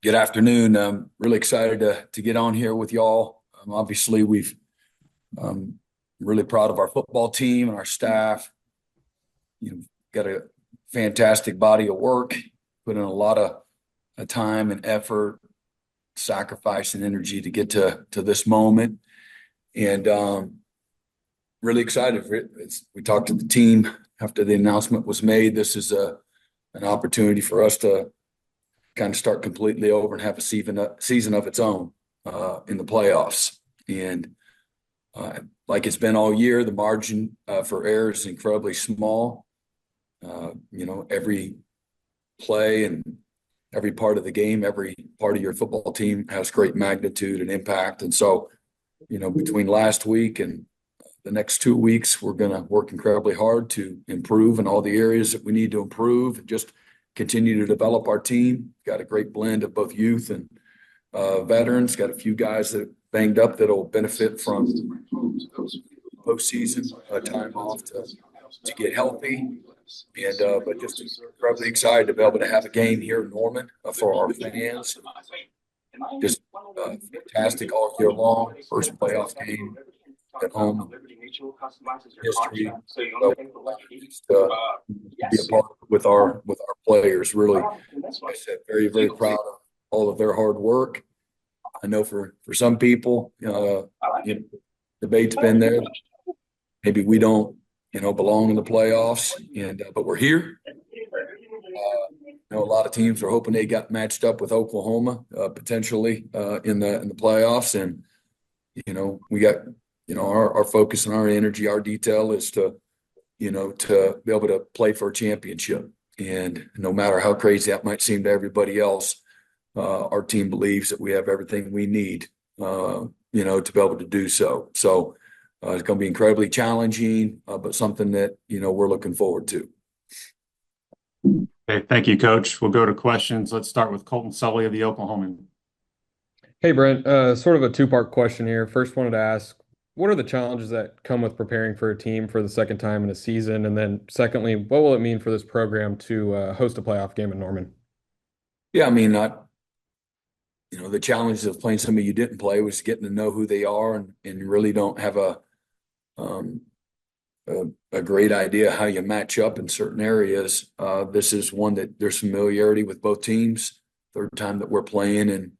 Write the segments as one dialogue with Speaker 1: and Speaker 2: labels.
Speaker 1: Good afternoon. I'm really excited to get on here with y'all. Obviously, we've really proud of our football team and our staff. You've got a fantastic body of work, put in a lot of time and effort, sacrifice and energy to get to this moment, and really excited for it. We talked to the team after the announcement was made. This is an opportunity for us to kind of start completely over and have a season of its own in the playoffs. And like it's been all year, the margin for error is incredibly small. Every play and every part of the game, every part of your football team has great magnitude and impact. And so, between last week and the next 2 weeks, we're going to work incredibly hard to improve in all the areas that we need to improve and just continue to develop our team. Got a great blend of both youth and veterans. Got a few guys that banged up that'll benefit from postseason time off to get healthy. And but just incredibly excited to be able to have a game here in Norman for our fans. Just fantastic all year long. First playoff game at home history. So just be a part with our players. Really, like I said, very, very proud of all of their hard work. I know for some people, debate's been there. Maybe we don't, belong in the playoffs, but we're here. A lot of teams are hoping they got matched up with Oklahoma potentially in the playoffs, and we got our focus and our energy, our detail is to be able to play for a championship. And no matter how crazy that might seem to everybody else, our team believes that we have everything we need, to be able to do so. So it's going to be incredibly challenging, but something that, we're looking forward to.
Speaker 2: Okay, thank you, Coach. We'll go to questions. Let's start with Colton Sully of the Oklahoman.
Speaker 3: Hey, Brent. Sort of a two-part question here. First, wanted to ask, what are the challenges that come with preparing for a team for the second time in a season? And then secondly, what will it mean for this program to host a playoff game in Norman?
Speaker 1: Yeah, I mean, the challenges of playing somebody you didn't play was getting to know who they are, and you really don't have a great idea how you match up in certain areas. This is one that there's familiarity with both teams. Third time that we're playing in,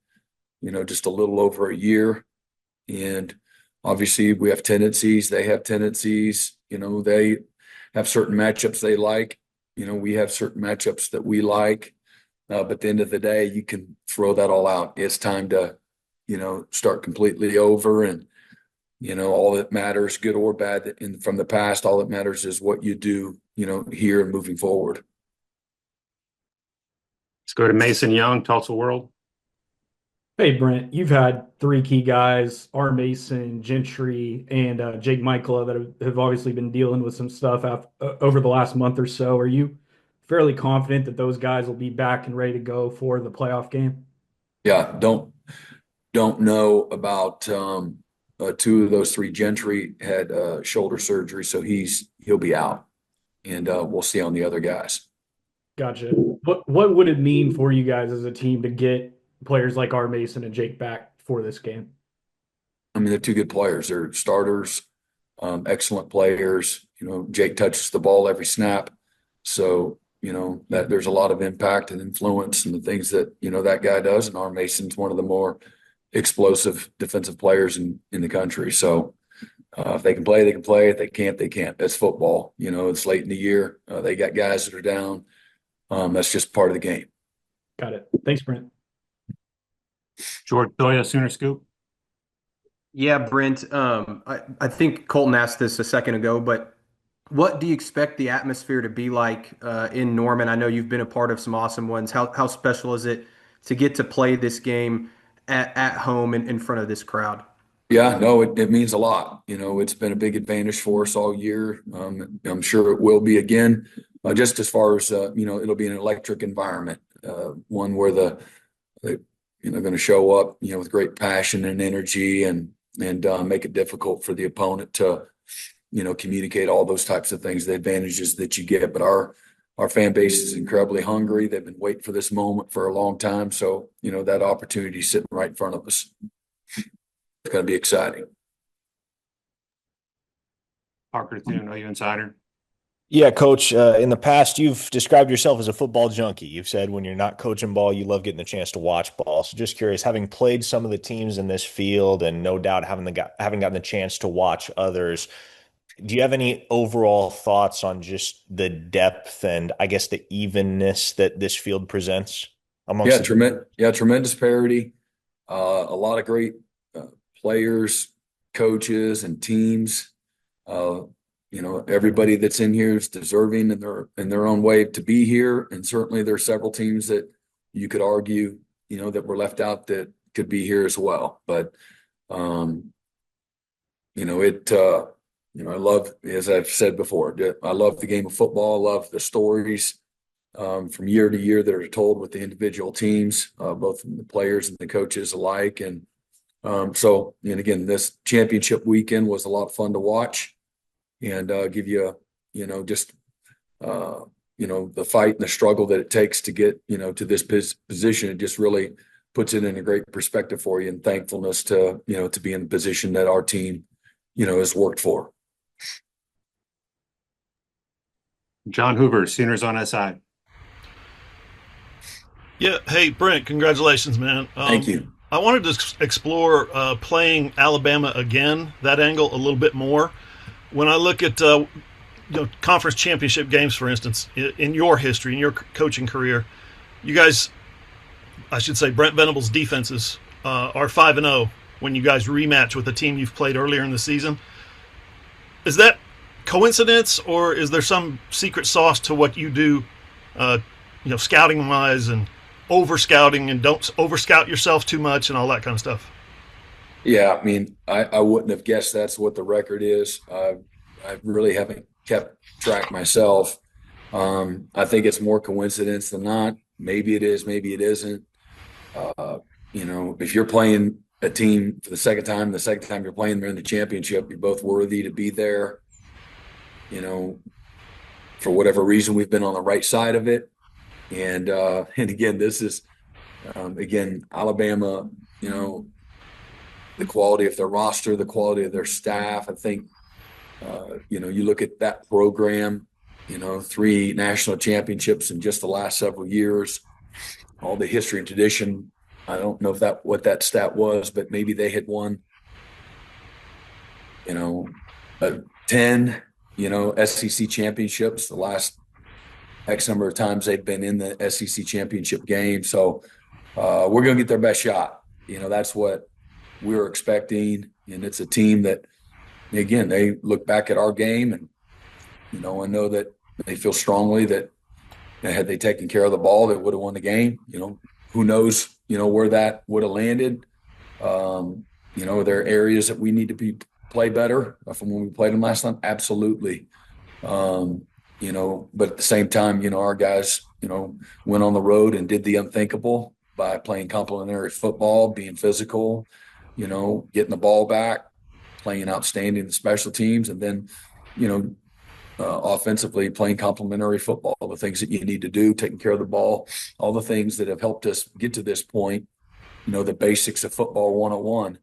Speaker 1: just a little over a year. And obviously we have tendencies, they have tendencies, they have certain matchups they like, we have certain matchups that we like. But at the end of the day, you can throw that all out. It's time to, start completely over. And, all that matters, good or bad, from the past, all that matters is what you do, here and moving forward.
Speaker 2: Let's go to Mason Young, Tulsa World.
Speaker 4: Hey, Brent, you've had three key guys, R. Mason, Gentry, and Jake Michaela, that have obviously been dealing with some stuff over the last month or so. Are you fairly confident that those guys will be back and ready to go for the playoff game?
Speaker 1: Yeah, don't know about two of those three. Gentry had shoulder surgery, so he'll be out, and we'll see on the other guys.
Speaker 4: Gotcha. What would it mean for you guys as a team to get players like R. Mason and Jake back for this game?
Speaker 1: I mean, they're two good players. They're starters, excellent players. Jake touches the ball every snap, so that there's a lot of impact and influence and the things that that guy does. And R. Mason's one of the more explosive defensive players in the country. So if they can play, they can play. If they can't, they can't. That's football. It's late in the year. They got guys that are down. That's just part of the game.
Speaker 4: Got it. Thanks, Brent.
Speaker 2: George Doya, Sooner Scoop.
Speaker 5: Yeah, Brent. I think Colton asked this a second ago, but what do you expect the atmosphere to be like in Norman? I know you've been a part of some awesome ones. How special is it to get to play this game at home in front of this crowd?
Speaker 1: Yeah, no, it means a lot. It's been a big advantage for us all year. I'm sure it will be again. Just as far as it'll be an electric environment, one where they're going to show up, with great passion and energy, and make it difficult for the opponent to, communicate all those types of things, the advantages that you get. But our our fan base is incredibly hungry. They've been waiting for this moment for a long time. So, that opportunity is sitting right in front of us. It's going to be exciting.
Speaker 2: Parker Thune, are you insider?
Speaker 6: Yeah, Coach. In the past, you've described yourself as a football junkie. You've said when you're not coaching ball, you love getting the chance to watch ball. So, just curious, having played some of the teams in this field, and no doubt having gotten the chance to watch others, do you have any overall thoughts on just the depth and I guess the evenness that this field presents amongst?
Speaker 1: Tremendous parity. A lot of great players, coaches, and teams. Everybody that's in here is deserving in their own way to be here. And certainly there's several teams that you could argue, that were left out that could be here as well. But, I love, as I've said before, I love the game of football. I love the stories from year to year that are told with the individual teams, both from the players and the coaches alike. And again, this championship weekend was a lot of fun to watch. And give you, the fight and the struggle that it takes to get, to this position. It just really puts it in a great perspective for you, and thankfulness to be in the position that our team, has worked for.
Speaker 2: John Hoover, Sooners on SI.
Speaker 7: Yeah. Hey, Brent, congratulations, man.
Speaker 1: Thank you.
Speaker 7: I wanted to explore playing Alabama again, that angle a little bit more. When I look at conference championship games, for instance, in your history, in your coaching career, you guys, I should say, Brent Venables' defenses are 5-0 when you guys rematch with a team you've played earlier in the season. Is that coincidence, or is there some secret sauce to what you do, scouting wise and over scouting, and don't over scout yourself too much and all that kind of stuff?
Speaker 1: Yeah, I mean, I wouldn't have guessed that's what the record is. I really haven't kept track myself. I think it's more coincidence than not. Maybe it is, maybe it isn't. If you're playing a team for the second time you're playing, they're in the championship, you're both worthy to be there. For whatever reason, we've been on the right side of it. And again, this is, Alabama, the quality of their roster, the quality of their staff. I think, you look at that program, 3 national championships in just the last several years, all the history and tradition. I don't know what that stat was, but maybe they had won, 10, SEC championships the last X number of times they've been in the SEC championship game. So we're going to get their best shot. That's what we're expecting. And it's a team that, again, they look back at our game and, I know that they feel strongly that had they taken care of the ball, they would have won the game. Who knows, where that would have landed. Are there areas that we need to play better from when we played them last time? Absolutely. But at the same time, our guys, went on the road and did the unthinkable by playing complementary football, being physical, getting the ball back, playing outstanding special teams, and then, offensively playing complementary football, the things that you need to do, taking care of the ball, all the things that have helped us get to this point, the basics of football 101,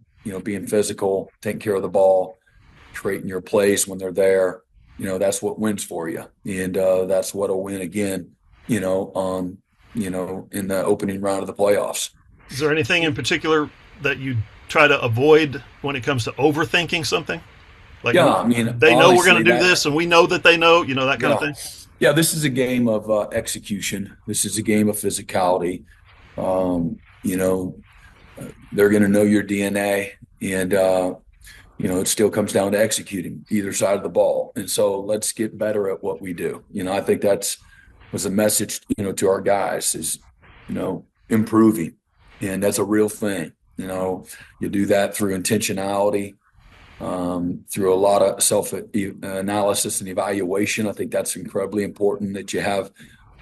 Speaker 1: being physical, taking care of the ball, creating your plays when they're there. That's what wins for you. And that's what'll win again, in the opening round of the playoffs.
Speaker 7: Is there anything in particular that you try to avoid when it comes to overthinking something? Like,
Speaker 1: yeah, I mean,
Speaker 7: they know we're going to do this, and we know that they know, that kind of thing.
Speaker 1: Yeah, this is a game of execution. This is a game of physicality. They're going to know your DNA, and it still comes down to executing either side of the ball. And so let's get better at what we do. I think was a message, to our guys is, improving, and that's a real thing. You do that through intentionality, through a lot of self-analysis and evaluation. I think that's incredibly important, that you have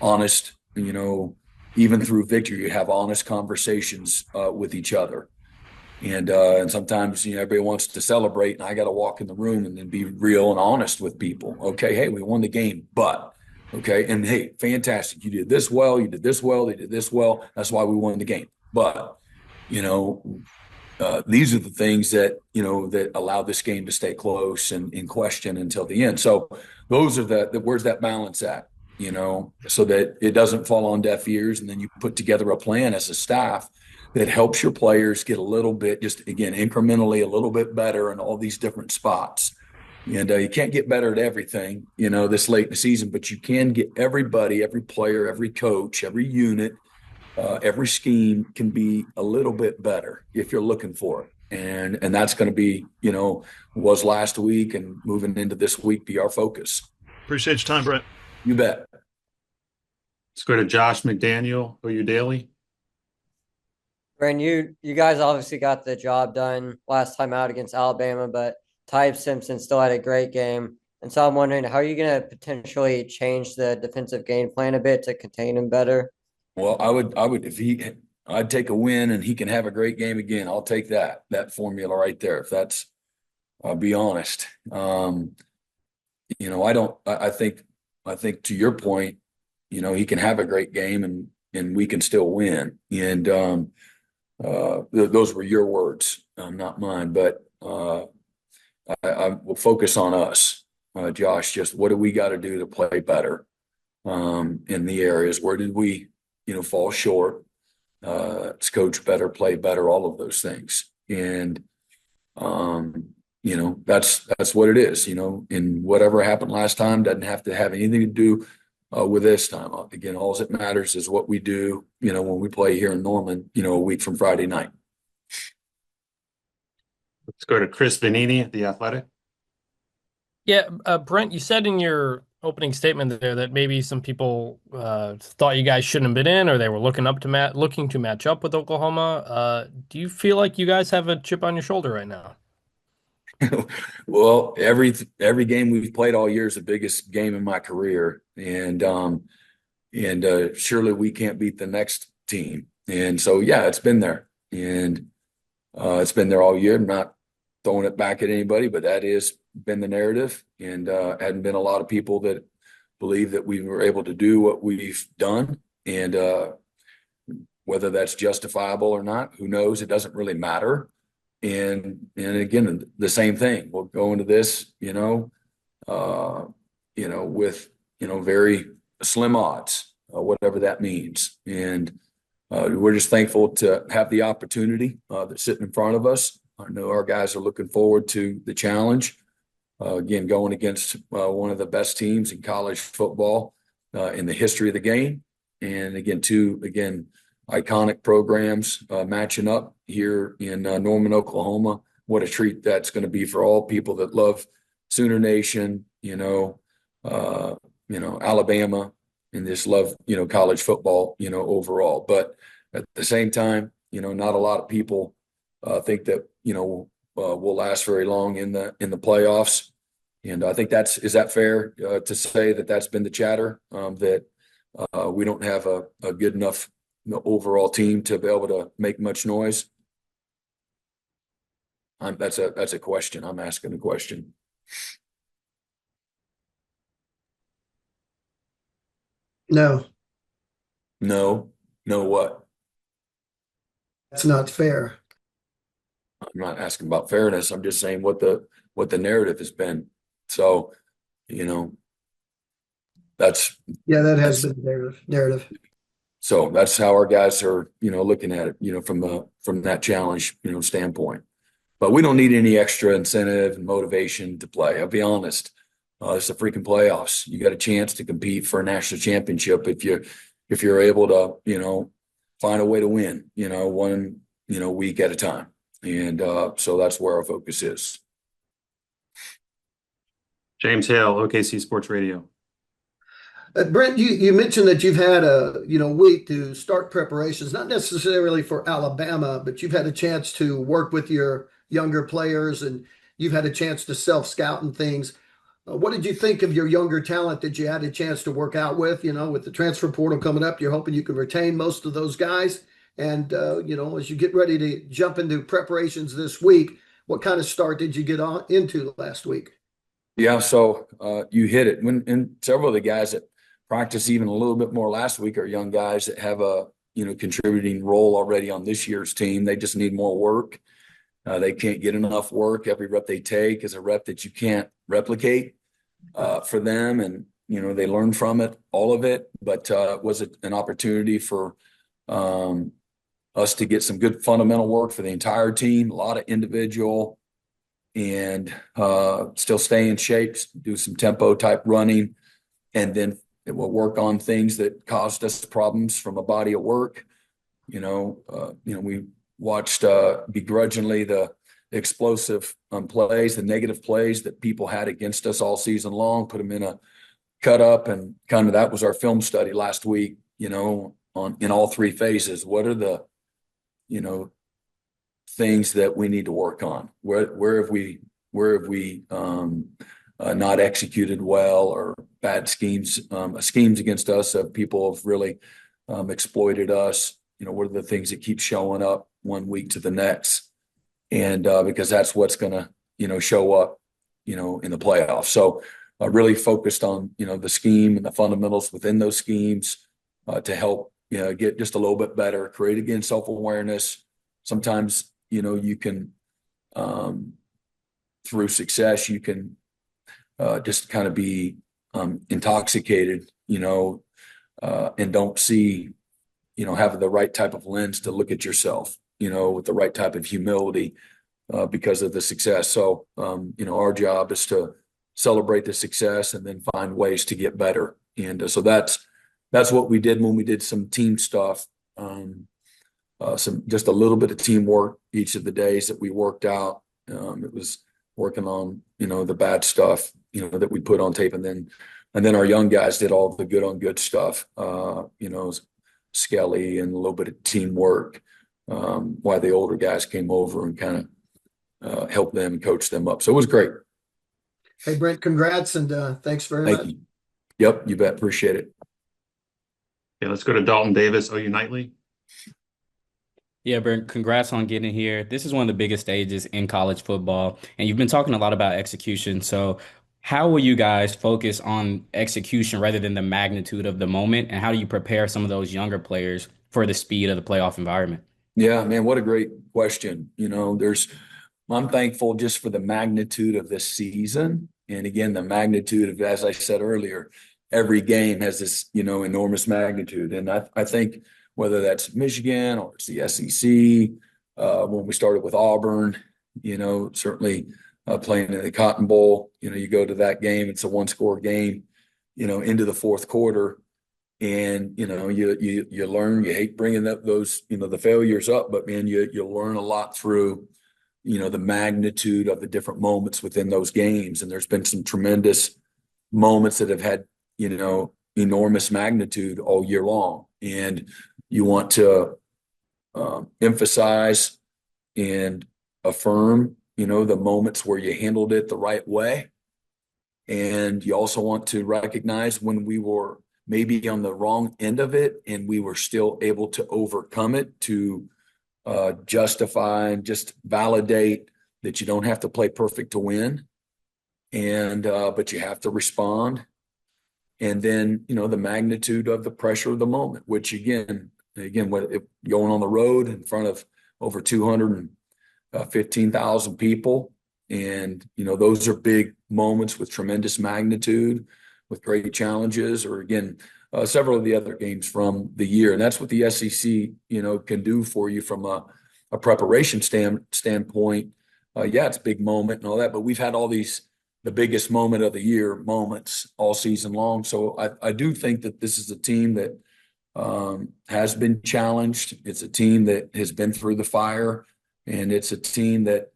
Speaker 1: honest, even through victory, you have honest conversations with each other. And sometimes, everybody wants to celebrate, and I got to walk in the room and then be real and honest with people. Okay, hey, we won the game, but Okay. And hey, fantastic. You did this well. You did this well. They did this well. That's why we won the game. But, you know, these are the things that, that allow this game to stay close and in question until the end. So those are where's that balance at, so that it doesn't fall on deaf ears. And then you put together a plan as a staff that helps your players get a little bit, just again, incrementally a little bit better in all these different spots. And you can't get better at everything, this late in the season, but you can get everybody, every player, every coach, every unit, every scheme can be a little bit better if you're looking for it. And that's going to be, was last week and moving into this week be our focus.
Speaker 7: Appreciate your time, Brent.
Speaker 1: You bet.
Speaker 2: Let's go to Josh McDaniel, OU Daily.
Speaker 8: Brent, you guys obviously got the job done last time out against Alabama, but Ty Simpson still had a great game. And so I'm wondering, how are you going to potentially change the defensive game plan a bit to contain him better?
Speaker 1: Well, I'd take a win and he can have a great game again. I'll take that formula right there. If that's, I'll be honest. I think to your point, he can have a great game and we can still win. And those were your words, not mine, but I will focus on us, Josh, just what do we got to do to play better in the areas? Where did we, fall short? Let's coach better, play better, all of those things. And, that's what it is, and whatever happened last time doesn't have to have anything to do with this time. Again, all that matters is what we do, when we play here in Norman, a week from Friday night.
Speaker 2: Let's go to Chris Vanini at The Athletic.
Speaker 9: Yeah, Brent, you said in your opening statement there that maybe some people thought you guys shouldn't have been in, or they were looking to match up with Oklahoma. Do you feel like you guys have a chip on your shoulder right now?
Speaker 1: Well, every game we've played all year is the biggest game in my career, and surely we can't beat the next team. And so, yeah, it's been there, and it's been there all year. I'm not throwing it back at anybody, but that is been the narrative, and hadn't been a lot of people that believe that we were able to do what we've done, and whether that's justifiable or not, who knows? It doesn't really matter. And again, the same thing. We'll go into this, with very slim odds, whatever that means. And we're just thankful to have the opportunity that's sitting in front of us. I know our guys are looking forward to the challenge. Again, going against one of the best teams in college football in the history of the game. And again, two iconic programs matching up here in Norman, Oklahoma. What a treat that's going to be for all people that love Sooner Nation, Alabama, and just love, college football, overall. But at the same time, not a lot of people think that, we'll last very long in the playoffs. And I think is that fair to say that that's been the chatter, that we don't have a good enough overall team to be able to make much noise? That's a question. I'm asking the question.
Speaker 10: No,
Speaker 1: What?
Speaker 10: that's not fair.
Speaker 1: I'm not asking about fairness. I'm just saying what the narrative has been. So, that
Speaker 10: has been the narrative.
Speaker 1: So that's how our guys are, looking at it, from that challenge, standpoint. But we don't need any extra incentive and motivation to play. I'll be honest. It's the freaking playoffs. You got a chance to compete for a national championship if you're able to, find a way to win, one, week at a time. And so that's where our focus is.
Speaker 2: James Hale, OKC Sports Radio.
Speaker 10: Brent, you mentioned that you've had a week to start preparations, not necessarily for Alabama, but you've had a chance to work with your younger players and you've had a chance to self-scout and things. What did you think of your younger talent that you had a chance to work out with? With the transfer portal coming up, you're hoping you can retain most of those guys. And, as you get ready to jump into preparations this week, what kind of start did you get into last week?
Speaker 1: Yeah, so you hit it. And several of the guys that practice even a little bit more last week are young guys that have a, contributing role already on this year's team. They just need more work. They can't get enough work. Every rep they take is a rep that you can't replicate for them. And, they learn from it, all of it. But was it an opportunity for us to get some good fundamental work for the entire team, a lot of individual, and still stay in shape, do some tempo type running, and then it will work on things that caused us problems from a body of work. We watched begrudgingly the explosive plays, the negative plays that people had against us all season long, put them in a cut up, and kind of that was our film study last week, in all three phases. What are the, things that we need to work on? Where have we not executed well, or bad schemes against us of people have really exploited us? What are the things that keep showing up one week to the next? And because that's what's going to, show up, in the playoffs. So really focused on, the scheme and the fundamentals within those schemes to help, get just a little bit better, create again self-awareness. Sometimes, you can, through success, you can just kind of be intoxicated, and don't see, having the right type of lens to look at yourself, with the right type of humility because of the success. So, our job is to celebrate the success and then find ways to get better. And so that's what we did when we did some team stuff. Some just a little bit of teamwork each of the days that we worked out. It was working on, the bad stuff, that we put on tape, and then our young guys did all the good on good stuff. Skelly and a little bit of teamwork. While the older guys came over and kind of helped them and coached them up. So it was great.
Speaker 10: Hey, Brent, congrats, and thanks very
Speaker 1: Thank
Speaker 10: much.
Speaker 1: you. Yep, you bet. Appreciate it.
Speaker 2: Okay, let's go to Dalton Davis, OU Nightly.
Speaker 11: Yeah, Brent, congrats on getting here. This is one of the biggest stages in college football, and you've been talking a lot about execution. So, how will you guys focus on execution rather than the magnitude of the moment? And how do you prepare some of those younger players for the speed of the playoff environment?
Speaker 1: Yeah, man, what a great question. I'm thankful just for the magnitude of this season. And again, the magnitude of, as I said earlier, every game has this, enormous magnitude. And I think whether that's Michigan or it's the SEC, when we started with Auburn, certainly playing in the Cotton Bowl, you go to that game, it's a one-score game, into the fourth quarter. And, you learn, you hate bringing up those, the failures up, but man, you learn a lot through, the magnitude of the different moments within those games. And there's been some tremendous moments that have had, enormous magnitude all year long. And you want to emphasize and affirm, the moments where you handled it the right way. And you also want to recognize when we were maybe on the wrong end of it and we were still able to overcome it, to justify and just validate that you don't have to play perfect to win. And but you have to respond. And then, the magnitude of the pressure of the moment, which again, if going on the road in front of over 215,000 people. And, those are big moments with tremendous magnitude, with great challenges, or again, several of the other games from the year. And that's what the SEC, can do for you from a preparation standpoint. Yeah, it's a big moment and all that, but we've had all these, the biggest moment of the year moments all season long. So I do think that this is a team that has been challenged. It's a team that has been through the fire, and it's a team that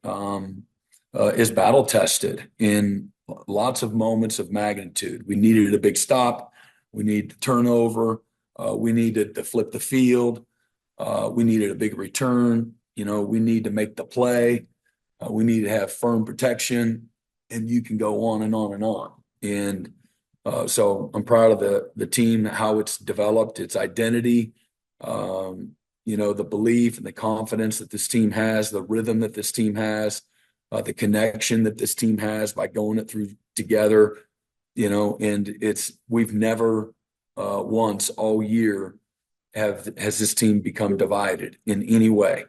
Speaker 1: is battle tested in lots of moments of magnitude. We needed a big stop. We needed a turnover. We needed to flip the field. We needed a big return. We need to make the play. We need to have firm protection, and you can go on and on and on. And so I'm proud of the team, how it's developed, its identity, the belief and the confidence that this team has, the rhythm that this team has, the connection that this team has by going it through together, and we've never once all year has this team become divided in any way.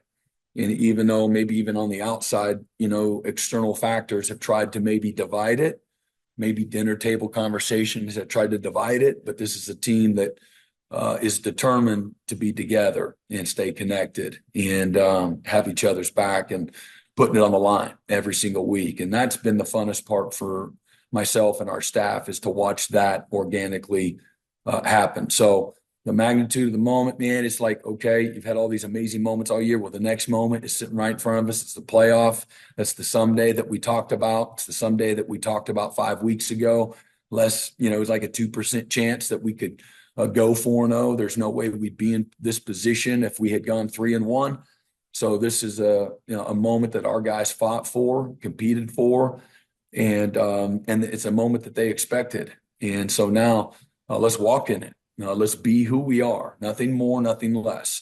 Speaker 1: And even though maybe even on the outside, external factors have tried to maybe divide it, maybe dinner table conversations have tried to divide it, but this is a team that is determined to be together and stay connected and have each other's back and putting it on the line every single week. And that's been the funnest part for myself and our staff, is to watch that organically happen. So the magnitude of the moment, man, it's like, okay, you've had all these amazing moments all year. Well, the next moment is sitting right in front of us. It's the playoff. That's the someday that we talked about. It's the someday that we talked about 5 weeks ago. It was like a 2% chance that we could go 4-0. There's no way we'd be in this position if we had gone 3-1. So this is a moment that our guys fought for, competed for, and it's a moment that they expected. And so now let's walk in it. Let's be who we are, nothing more, nothing less.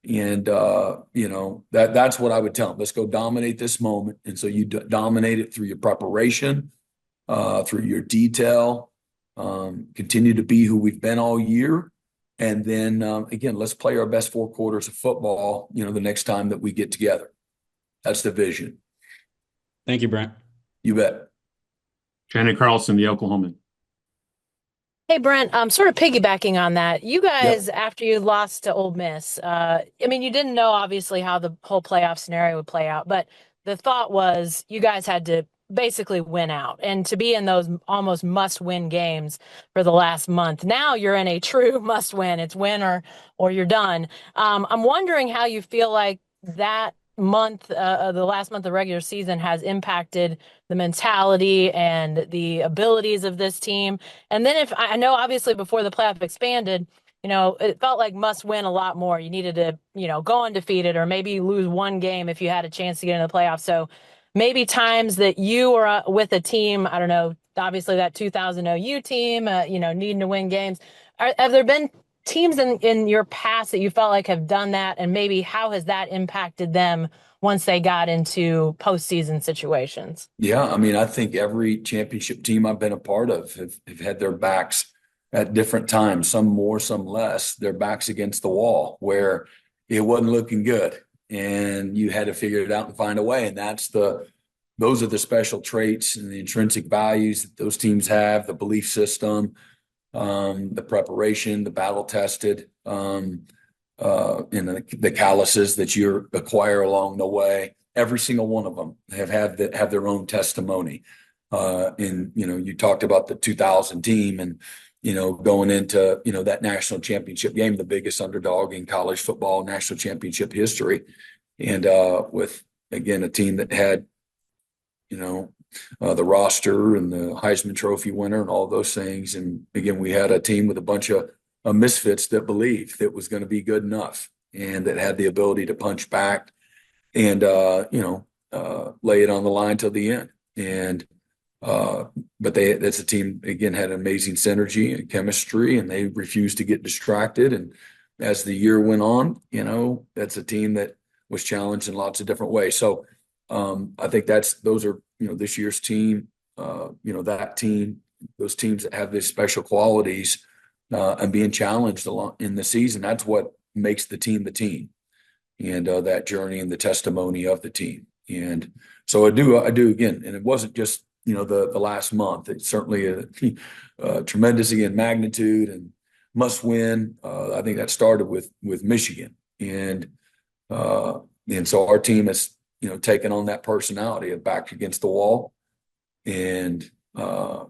Speaker 1: And, that's what I would tell them. Let's go dominate this moment. And so you dominate it through your preparation, through your detail, continue to be who we've been all year. And then, again, let's play our best 4 quarters of football, the next time that we get together. That's the vision.
Speaker 11: Thank you, Brent.
Speaker 1: You bet.
Speaker 2: Shannon Carlson, the Oklahoman.
Speaker 12: Hey, Brent, sort of piggybacking on that. You guys,
Speaker 1: Yep.
Speaker 12: after you lost to Ole Miss, you didn't know obviously how the whole playoff scenario would play out, but the thought was you guys had to basically win out and to be in those almost must-win games for the last month. Now you're in a true must-win. It's win or you're done. I'm wondering how you feel like that month, the last month of the regular season, has impacted the mentality and the abilities of this team. And then if I know, obviously, before the playoff expanded, it felt like must win a lot more. You needed to, go undefeated or maybe lose one game if you had a chance to get into the playoffs. So maybe times that you were with a team, I don't know, obviously that 2000 OU team, needing to win games. Have there been teams in your past that you felt like have done that, and maybe how has that impacted them once they got into postseason situations?
Speaker 1: Yeah, I think every championship team I've been a part of have had their backs at different times, some more, some less, their backs against the wall where it wasn't looking good and you had to figure it out and find a way. And those are the special traits and the intrinsic values that those teams have, the belief system, the preparation, the battle tested, and the calluses that you acquire along the way. Every single one of them have their own testimony. You talked about the 2000 team and, going into, that national championship game, the biggest underdog in college football national championship history. And with, again, a team that had, the roster and the Heisman Trophy winner and all those things. And again, we had a team with a bunch of misfits that believed it was going to be good enough and that had the ability to punch back and, lay it on the line till the end. And, but that's a team, again, had amazing synergy and chemistry, and they refused to get distracted. And as the year went on, that's a team that was challenged in lots of different ways. So I think those are, this year's team, that team, those teams that have these special qualities and being challenged along in the season. That's what makes the team and that journey and the testimony of the team. And so I do again, and it wasn't just, the last month. It's certainly a tremendous, again, magnitude and must win. I think that started with Michigan. And so our team has, taken on that personality of back against the wall and, a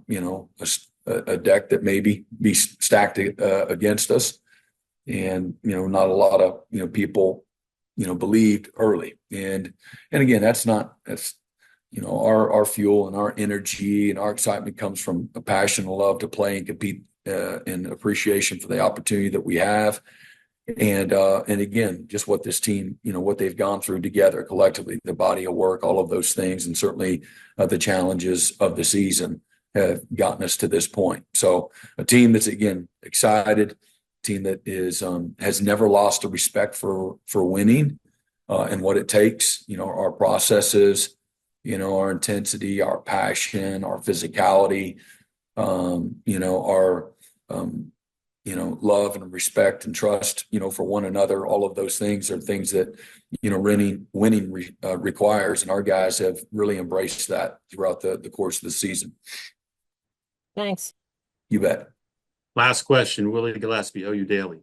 Speaker 1: deck that maybe be stacked against us. And, not a lot of, people, believed early. And again, that's our fuel and our energy and our excitement comes from a passion and love to play and compete and appreciation for the opportunity that we have. And again, just what this team, what they've gone through together collectively, the body of work, all of those things, and certainly the challenges of the season have gotten us to this point. So a team that's, again, excited, a team that has never lost a respect for winning and what it takes, our processes, our intensity, our passion, our physicality, our love and respect and trust, for one another. All of those things are things that, winning requires. And our guys have really embraced that throughout the course of the season.
Speaker 12: Thanks.
Speaker 1: You bet.
Speaker 2: Last question, Willie Gillespie, OU Daily.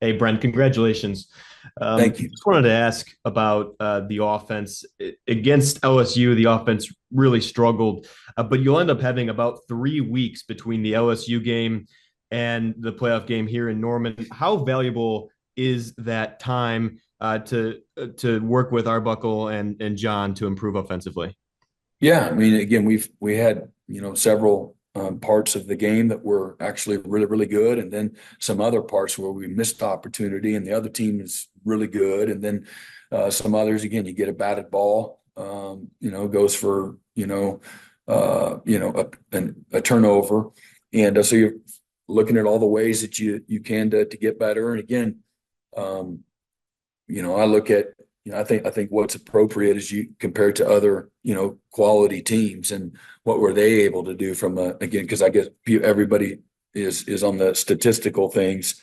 Speaker 13: Hey, Brent, congratulations.
Speaker 1: Thank you.
Speaker 13: Just wanted to ask about the offense. Against LSU, the offense really struggled, but you'll end up having about 3 weeks between the LSU game and the playoff game here in Norman. How valuable is that time to work with Arbuckle and John to improve offensively?
Speaker 1: Yeah, I mean, again, we had several parts of the game that were actually really, really good, and then some other parts where we missed the opportunity, and the other team is really good, and then some others, again, you get a batted ball, goes for a turnover, and so you're looking at all the ways that you can to get better, and again, I look at. I think what's appropriate is you compared to other, quality teams, and what were they able to do from again, because I guess everybody is on the statistical things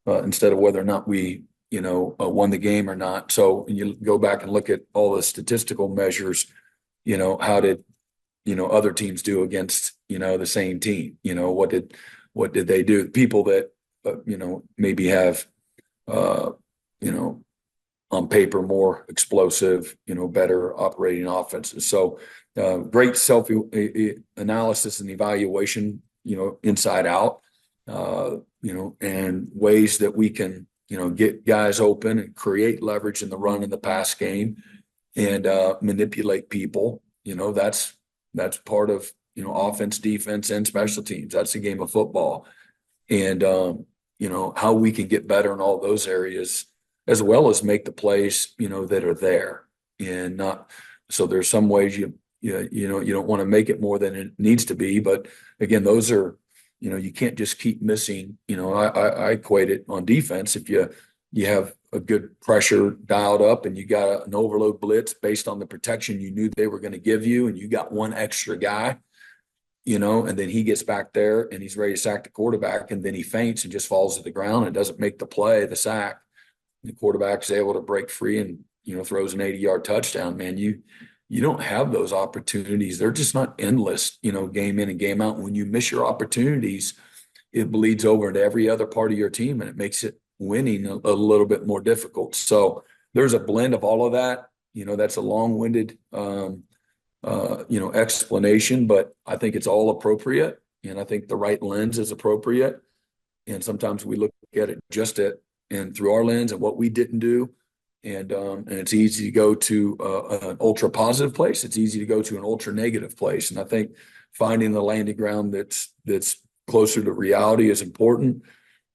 Speaker 1: instead of whether or not we, won the game or not. So when you go back and look at all the statistical measures, how did, other teams do against, the same team? What did they do? People that, maybe have, on paper, more explosive, better operating offenses. So great self-analysis and evaluation, inside out, and ways that we can, get guys open and create leverage in the run and the pass game and manipulate people. That's part of, offense, defense, and special teams. That's a game of football. And, how we can get better in all those areas, as well as make the plays, that are there, and not. So there's some ways you don't want to make it more than it needs to be, but again, those are, you can't just keep missing. I equate it on defense. If you have a good pressure dialed up and you got an overload blitz based on the protection you knew they were going to give you, and you got one extra guy, and then he gets back there and he's ready to sack the quarterback, and then he feints and just falls to the ground and doesn't make the play, the sack. The quarterback is able to break free and, throws an 80-yard touchdown. Man, you don't have those opportunities. They're just not endless, game in and game out. When you miss your opportunities, it bleeds over into every other part of your team, and it makes it winning a little bit more difficult. So there's a blend of all of that. That's a long-winded, explanation, but I think it's all appropriate, and I think the right lens is appropriate. And sometimes we look at it and through our lens and what we didn't do. And it's easy to go to an ultra positive place. It's easy to go to an ultra negative place. And I think finding the landing ground that's closer to reality is important.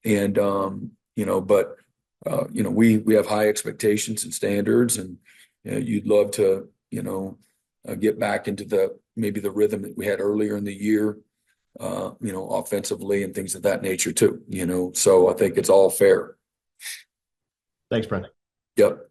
Speaker 1: And, but we have high expectations and standards, and you'd love to, get back into maybe the rhythm that we had earlier in the year, offensively and things of that nature too, so I think it's all fair.
Speaker 13: Thanks, Brent.
Speaker 1: Yep.